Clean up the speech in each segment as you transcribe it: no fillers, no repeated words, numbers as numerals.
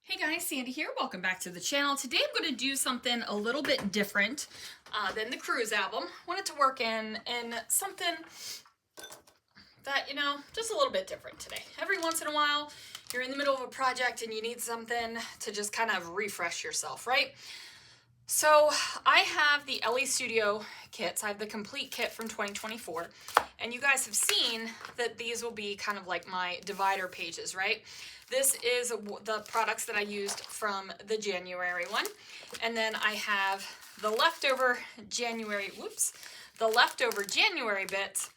Hey guys, Sandy here. Welcome back to the channel. Today I'm going to do something a little bit different than the Cruise album. Wanted to work in something that, just a little bit different today. Every once in a while, you're in the middle of a project and you need something to just kind of refresh yourself, right? So I have the LE Studio kits. I have the complete kit from 2024. And you guys have seen that these will be kind of like my divider pages, right? This is the products that I used from the January one. And then I have the leftover January bits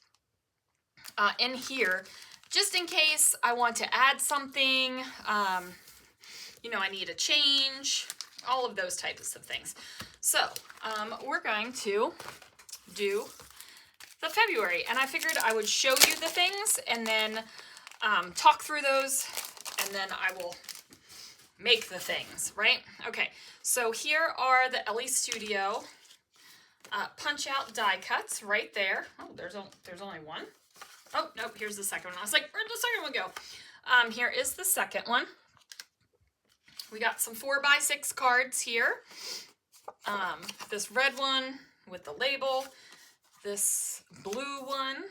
in here, just in case I want to add something, I need a change, all of those types of things. So we're going to do the February, and I figured I would show you the things and then talk through those, and then I will make the things, right? Okay, so here are the LE Studio punch out die cuts right there. Oh, there's only one. Oh, nope, here's the second one. I was like, where'd the second one go? Here is the second one. We got some 4x6 cards here. This red one with the label, this blue one,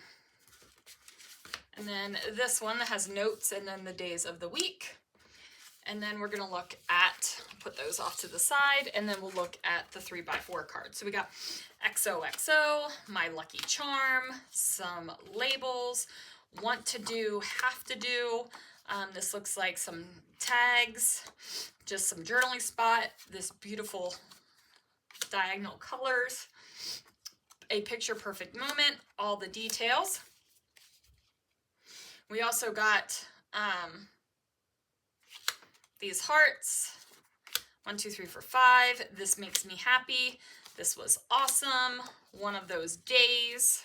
and then this one that has notes and then the days of the week. And then we're gonna look at, put those off to the side, and then we'll look at the 3x4 cards. So we got XOXO, My Lucky Charm, some labels, want to do, have to do. This looks like some tags, just some journaling spot, this beautiful diagonal colors, a picture perfect moment, all the details. We also got these hearts, 1, 2, 3, 4, 5. This makes me happy. This was awesome. One of those days.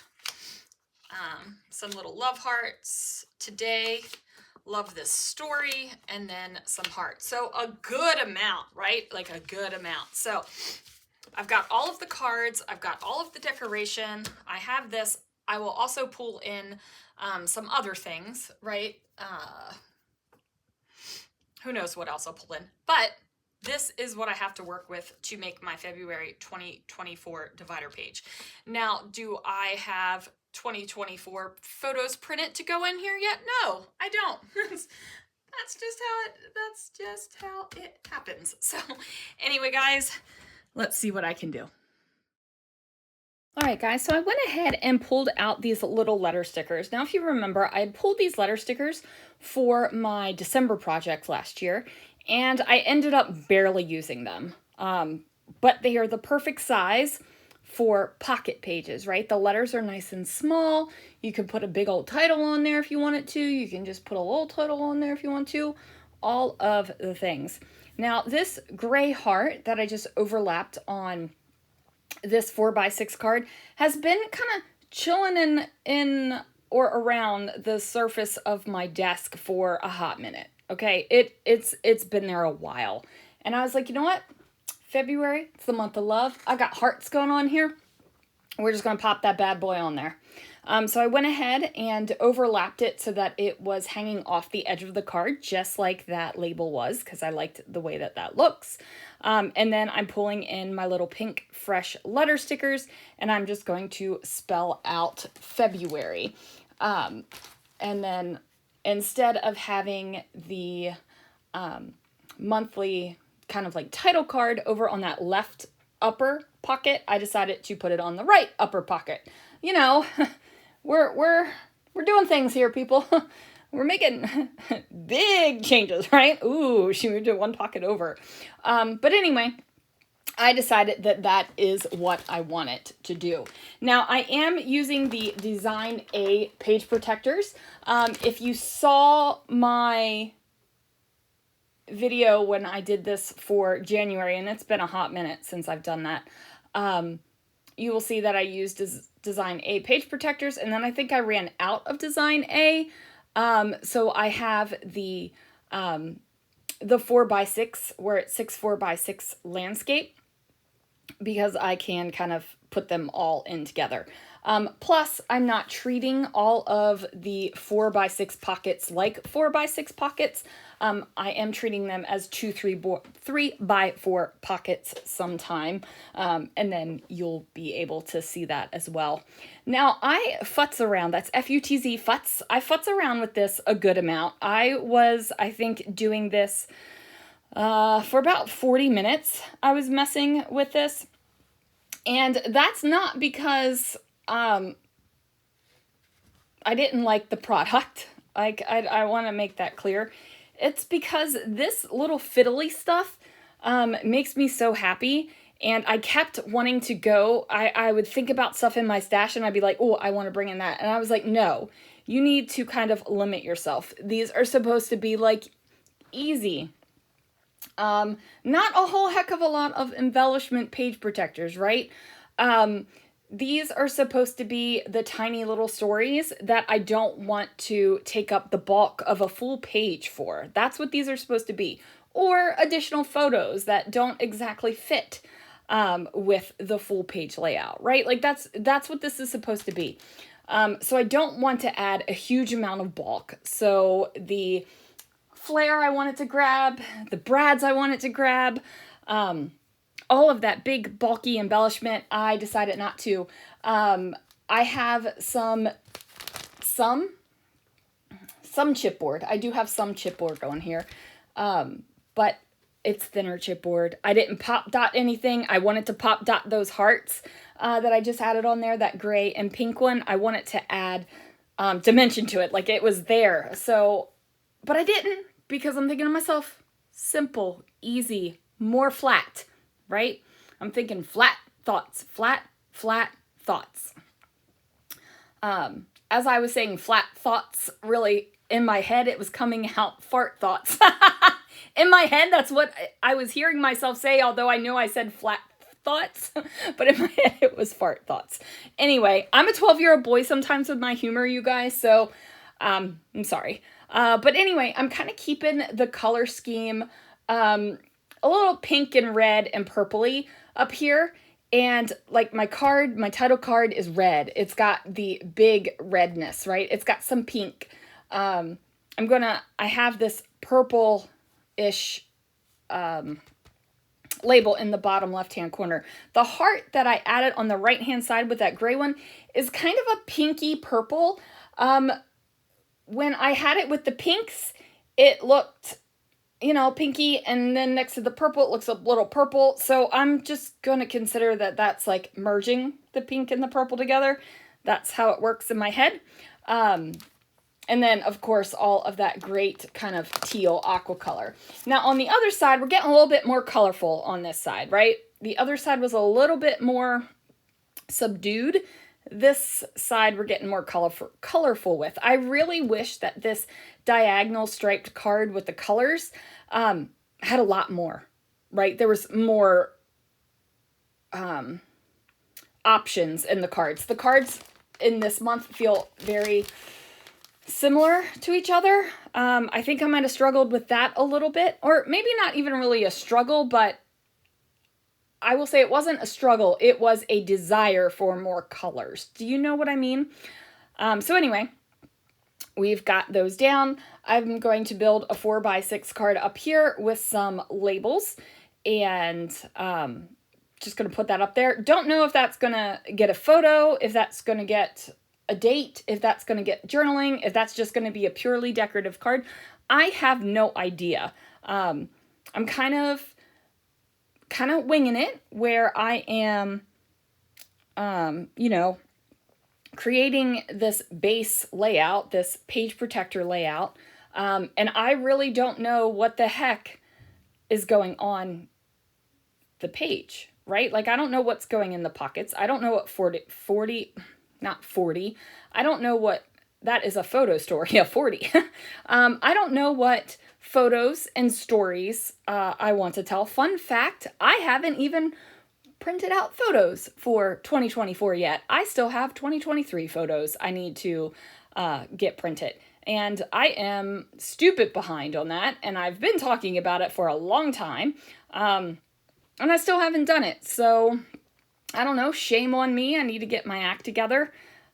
Some little love hearts today. Love this story, and then some hearts. So a good amount, right? Like a good amount. So I've got all of the cards. I've got all of the decoration. I have this. I will also pull in some other things, right? Who knows what else I'll pull in. But this is what I have to work with to make my February 2024 divider page. Now, do I have 2024 photos printed to go in here yet? No, I don't. That's just how it happens. So anyway, guys, let's see what I can do. All right, guys, so I went ahead and pulled out these little letter stickers. Now, if you remember, I had pulled these letter stickers for my December project last year, and I ended up barely using them. But they are the perfect size for pocket pages, right? The letters are nice and small. You can put a big old title on there if you wanted to. You can just put a little title on there if you want to. All of the things. Now, this gray heart that I just overlapped on this 4x6 card has been kind of chilling in or around the surface of my desk for a hot minute. Okay, it's been there a while, and I was like, you know what? February, it's the month of love. I got hearts going on here. We're just gonna pop that bad boy on there. So I went ahead and overlapped it so that it was hanging off the edge of the card, just like that label was, because I liked the way that that looks. And then I'm pulling in my little pink fresh letter stickers, and I'm just going to spell out February. And then instead of having the monthly kind of like title card over on that left upper pocket, I decided to put it on the right upper pocket. You know, we're doing things here, people. We're making big changes, right? Ooh, she moved it one pocket over. But anyway, I decided that that is what I want it to do. Now, I am using the Design A page protectors. If you saw my video when I did this for January, and it's been a hot minute since I've done that, you will see that I used Design A page protectors, and then I think I ran out of Design A. So I have the 4x6, where it's 6 4x6 landscape, because I can kind of put them all in together. Plus, I'm not treating all of the 4x6 pockets like 4x6 pockets. I am treating them as 3x4 pockets sometime, and then you'll be able to see that as well. Now, I futz around. That's F-U-T-Z, futz. I futz around with this a good amount. I think, doing this for about 40 minutes. I was messing with this. And that's not because I didn't like the product. I want to make that clear. It's because this little fiddly stuff makes me so happy. And I kept wanting to go. I would think about stuff in my stash and I'd be like, oh, I want to bring in that. And I was like, no, you need to kind of limit yourself. These are supposed to be like easy. Not a whole heck of a lot of embellishment page protectors, right? These are supposed to be the tiny little stories that I don't want to take up the bulk of a full page for. That's what these are supposed to be. Or additional photos that don't exactly fit with the full page layout, right? Like that's what this is supposed to be. So I don't want to add a huge amount of bulk. So the flare I wanted to grab, the brads I wanted to grab, all of that big bulky embellishment, I decided not to. I have some chipboard. I do have some chipboard going here, but it's thinner chipboard. I didn't pop dot anything. I wanted to pop dot those hearts that I just added on there, that gray and pink one. I wanted to add dimension to it, like it was there. So, but I didn't, because I'm thinking to myself, simple, easy, more flat, right? I'm thinking flat thoughts, flat thoughts. As I was saying flat thoughts, really in my head, it was coming out fart thoughts. In my head, that's what I was hearing myself say, although I know I said flat thoughts, but in my head, it was fart thoughts. Anyway, I'm a 12-year-old boy sometimes with my humor, you guys, so I'm sorry. But anyway, I'm kind of keeping the color scheme a little pink and red and purpley up here. And like my title card is red. It's got the big redness, right? It's got some pink. I have this purple-ish label in the bottom left-hand corner. The heart that I added on the right-hand side with that gray one is kind of a pinky purple. When I had it with the pinks, it looked, pinky, and then next to the purple, it looks a little purple. So I'm just going to consider that that's like merging the pink and the purple together. That's how it works in my head. And then, of course, all of that great kind of teal aqua color. Now, on the other side, we're getting a little bit more colorful on this side, right? The other side was a little bit more subdued. This side we're getting more colorful with. I really wish that this diagonal striped card with the colors had a lot more, right? There was more options in the cards. The cards in this month feel very similar to each other. I think I might have struggled with that a little bit, or maybe not even really a struggle, but I will say it wasn't a struggle. It was a desire for more colors. Do you know what I mean? So anyway, we've got those down. I'm going to build a 4x6 card up here with some labels, and just going to put that up there. Don't know if that's going to get a photo, if that's going to get a date, if that's going to get journaling, if that's just going to be a purely decorative card. I have no idea. I'm kind of winging it, where I am, creating this base layout, this page protector layout, and I really don't know what the heck is going on the page, right? Like, I don't know what's going in the pockets. I don't know what 40, I don't know what, that is a photo story, yeah, 40. I don't know what photos and stories I want to tell. Fun fact, I haven't even printed out photos for 2024 yet. I still have 2023 photos I need to get printed. And I am stupid behind on that, and I've been talking about it for a long time, and I still haven't done it. So I don't know, shame on me. I need to get my act together.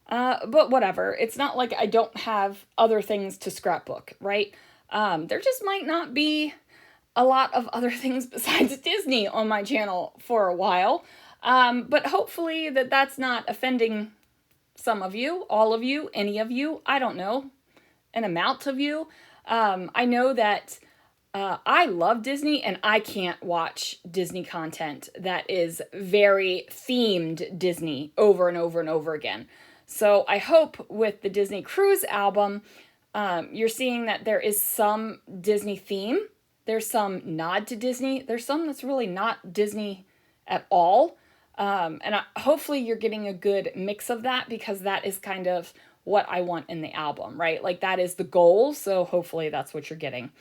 But whatever. It's not like I don't have other things to scrapbook, right? There just might not be a lot of other things besides Disney on my channel for a while. But hopefully that's not offending some of you, all of you, any of you, I don't know, an amount of you. I know that I love Disney and I can't watch Disney content that is very themed Disney over and over and over again. So I hope with the Disney Cruise album, you're seeing that there is some Disney theme. There's some nod to Disney. There's some that's really not Disney at all. Hopefully you're getting a good mix of that, because that is kind of what I want in the album, right? Like that is the goal. So hopefully that's what you're getting.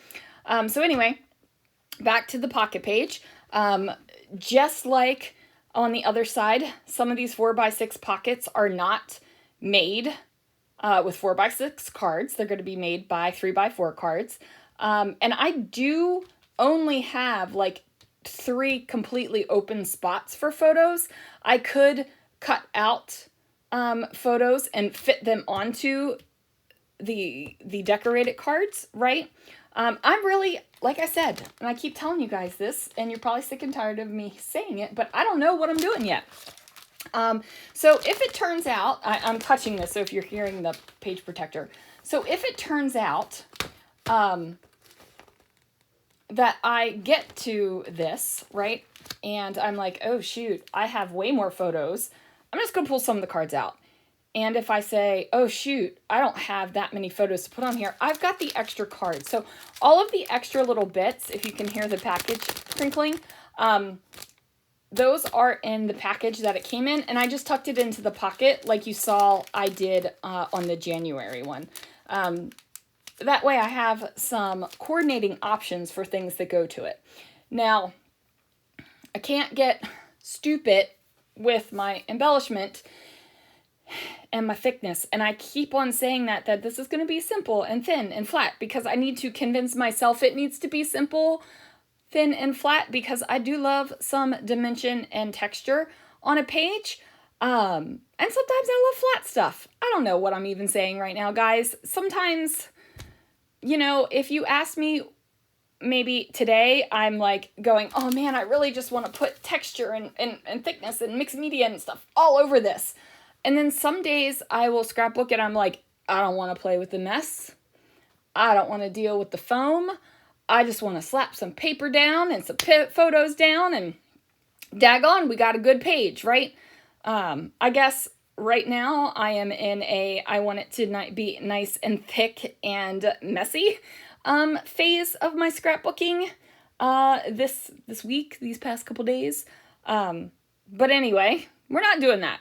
So anyway, back to the pocket page. Just like on the other side, some of these 4x6 pockets are not made with 4x6 cards. They're going to be made by 3x4 cards. And I do only have like 3 completely open spots for photos. I could cut out photos and fit them onto the decorated cards, right? I'm really, like I said, and I keep telling you guys this, and you're probably sick and tired of me saying it, but I don't know what I'm doing yet. So if it turns out, I'm touching this, so if you're hearing the page protector. So if it turns out that I get to this, right, and I'm like, oh shoot, I have way more photos, I'm just going to pull some of the cards out. And if I say, oh shoot, I don't have that many photos to put on here, I've got the extra cards. So all of the extra little bits, if you can hear the package crinkling, those are in the package that it came in, and I just tucked it into the pocket like you saw I did on the January one. That way I have some coordinating options for things that go to it. Now, I can't get stupid with my embellishment and my thickness, and I keep on saying that this is going to be simple and thin and flat, because I need to convince myself it needs to be simple, thin, and flat, because I do love some dimension and texture on a page. And sometimes I love flat stuff. I don't know what I'm even saying right now, guys. Sometimes, you know, if you ask me, maybe today I'm like going, oh man, I really just want to put texture and thickness and mixed media and stuff all over this. And then some days I will scrapbook and I'm like, I don't want to play with the mess. I don't want to deal with the foam. I just want to slap some paper down and some photos down, and daggone, we got a good page, right? I guess right now I am in I want it to be nice and thick and messy phase of my scrapbooking this week, these past couple days. But anyway, we're not doing that.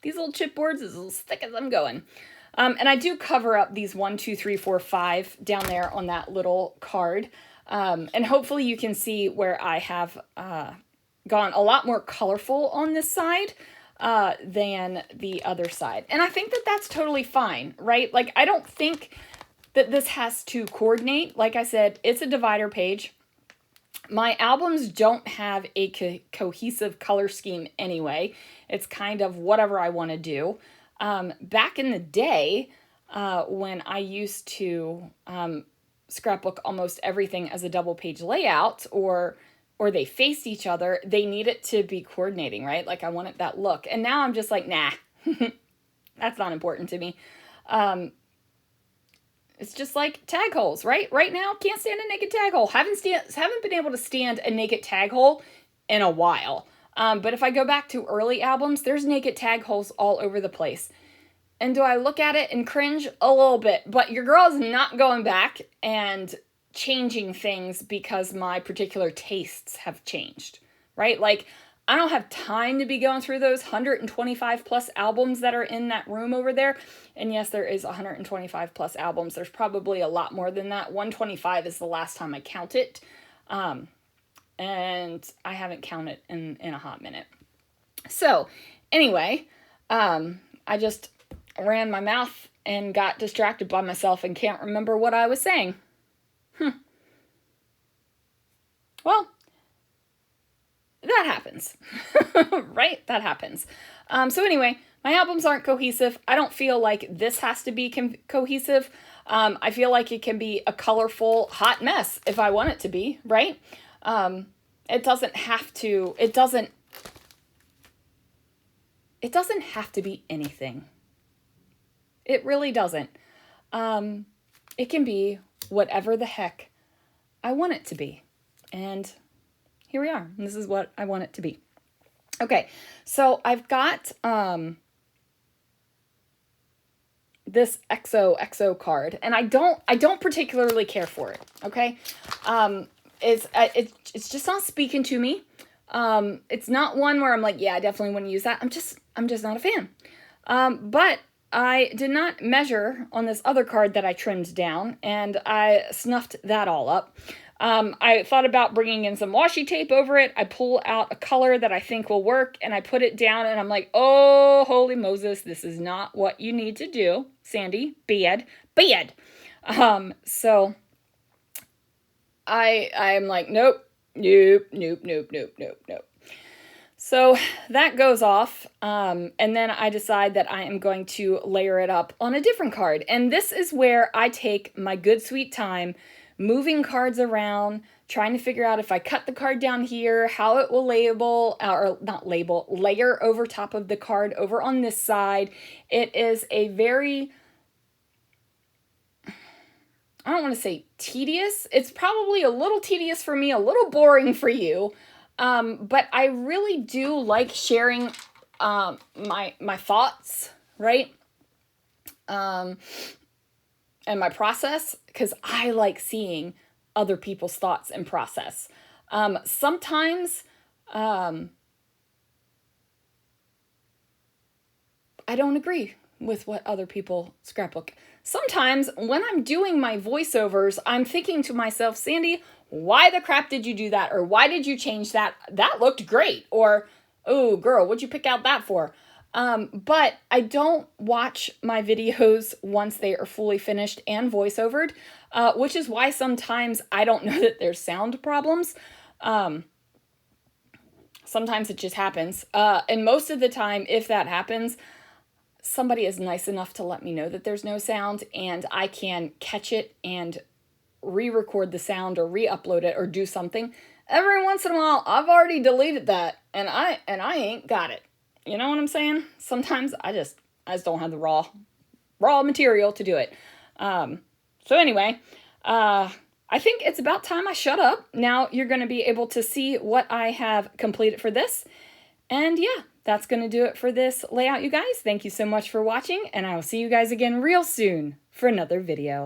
These little chipboards is as thick as I'm going. And I do cover up these 1, 2, 3, 4, 5 down there on that little card. And hopefully you can see where I have gone a lot more colorful on this side than the other side. And I think that that's totally fine, right? Like, I don't think that this has to coordinate. Like I said, it's a divider page. My albums don't have a cohesive color scheme anyway. It's kind of whatever I want to do. Back in the day, when I used to scrapbook almost everything as a double page layout, or they faced each other, they need it to be coordinating, right? Like I wanted that look. And now I'm just like, nah, that's not important to me. It's just like tag holes, right? Right now, can't stand a naked tag hole. Haven't been able to stand a naked tag hole in a while. But if I go back to early albums, there's naked tag holes all over the place. And do I look at it and cringe? A little bit. But your girl's not going back and changing things because my particular tastes have changed, right? Like, I don't have time to be going through those 125 plus albums that are in that room over there. And yes, there is 125 plus albums. There's probably a lot more than that. 125 is the last time I counted. And I haven't counted in a hot minute. So anyway, I just ran my mouth and got distracted by myself and can't remember what I was saying. Well, that happens. happens, right? That happens. So anyway, my albums aren't cohesive. I don't feel like this has to be cohesive. I feel like it can be a colorful hot mess if I want it to be, right? It doesn't have to, it doesn't have to be anything. It really doesn't. It can be whatever the heck I want it to be. And here we are. This is what I want it to be. Okay, so I've got this XO card, and I don't particularly care for it. Okay, it's just not speaking to me. It's not one where I'm like, yeah, I definitely want to use that. I'm just not a fan. But I did not measure on this other card that I trimmed down, and I snuffed that all up. I thought about bringing in some washi tape over it. I pull out a color that I think will work, and I put it down, and I'm like, oh, holy Moses, this is not what you need to do, Sandy. Bad. So I'm like, nope. So that goes off, and then I decide that I am going to layer it up on a different card. And this is where I take my good sweet time moving cards around, trying to figure out if I cut the card down here, how it will layer over top of the card over on this side. It is a very, I don't want to say tedious. It's probably a little tedious for me, a little boring for you. But I really do like sharing my thoughts, right? And my process, because I like seeing other people's thoughts and process. Sometimes I don't agree with what other people scrapbook. Sometimes when I'm doing my voiceovers, I'm thinking to myself, Sandy, why the crap did you do that? Or why did you change that? That looked great. Or, oh, girl, what'd you pick out that for? But I don't watch my videos once they are fully finished and voiceovered, which is why sometimes I don't know that there's sound problems. Sometimes it just happens. And most of the time, if that happens, somebody is nice enough to let me know that there's no sound, and I can catch it and re-record the sound or re-upload it or do something. Every once in a while, I've already deleted that, and I ain't got it. You know what I'm saying? Sometimes I just don't have the raw material to do it. So anyway, I think it's about time I shut up. Now you're going to be able to see what I have completed for this. And yeah, that's going to do it for this layout, you guys. Thank you so much for watching, and I will see you guys again real soon for another video.